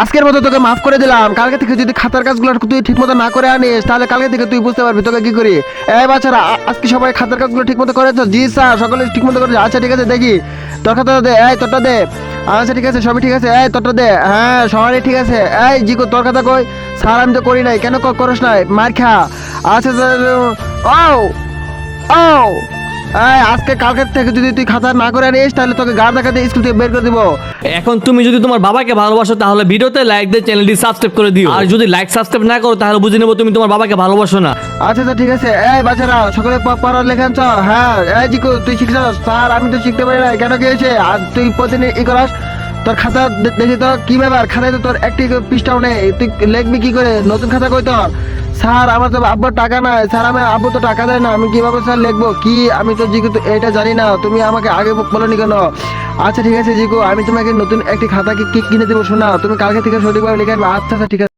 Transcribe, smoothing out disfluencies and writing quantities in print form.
আজকের মতো তোকে মাফ করে দিলাম। কালকে থেকে যদি খাতার কাজগুলো তুই ঠিক মতো না করে আনিস তাহলে কালকে থেকে তুই বুঝতে পারবি তোকে কি করি। এই বাচ্চারা আজকে সবাই খাতার কাজগুলো ঠিক মতো করেছো? জি স্যার, সকলে ঠিক মতো করেছে। আচ্ছা ঠিক আছে, দেখি তোর খাতাটা দে। এই তোরটা দে। আচ্ছা ঠিক আছে, সবই ঠিক আছে। এই তোরটা দে। হ্যাঁ সবারই ঠিক আছে। এই জিকো তোর খাতা কই? স্যার আমি তো করি নাই। কেন করস নাই? মার খা। আচ্ছা স্যার। ও ও এই আজকে কালকে থেকে যদি তুই খাতা না করে আনিস তাহলে তোকে গাড় দেখাতে স্কুল থেকে বের করে দিব। এখন তুমি যদি তোমার বাবাকে ভালোবাসো তাহলে ভিডিওতে লাইক দিয়ে চ্যানেলটি সাবস্ক্রাইব করে দিও, আর যদি লাইক সাবস্ক্রাইব না করো তাহলে বুঝে নেবো তুমি তোমার বাবাকে ভালোবাসো না। আচ্ছা আচ্ছা ঠিক আছে। এই বাচ্চারা সকলে পড়ার লেখা আনছ? হ্যাঁ। এই জিকু তুই শিখছস? স্যার আমি তো শিখতে পারি না। কেন কি হয়েছে? আর তুই প্রতিদিন ই করাস? তোর খাতা দেখি তো কি ব্যাপার? খাতায় তো তোর একটি পৃষ্ঠাও নেই। তুই লিখবি কি করে? নতুন খাতা কই তোর? স্যার আমার তো আব্বুর টাকা নাই। স্যার আমি আব্বু তো টাকা দেয় না, আমি কিভাবে স্যার লিখবো? কি আমি তো জিকু তো এটা জানি না, তুমি আমাকে আগে বলোনি কেন? আচ্ছা ঠিক আছে জিকু, আমি তোমাকে নতুন একটি খাতা কিনে দেবো শোনা, তুমি কালকে থেকে সঠিকভাবে লিখে আনবে। আচ্ছা আচ্ছা ঠিক আছে।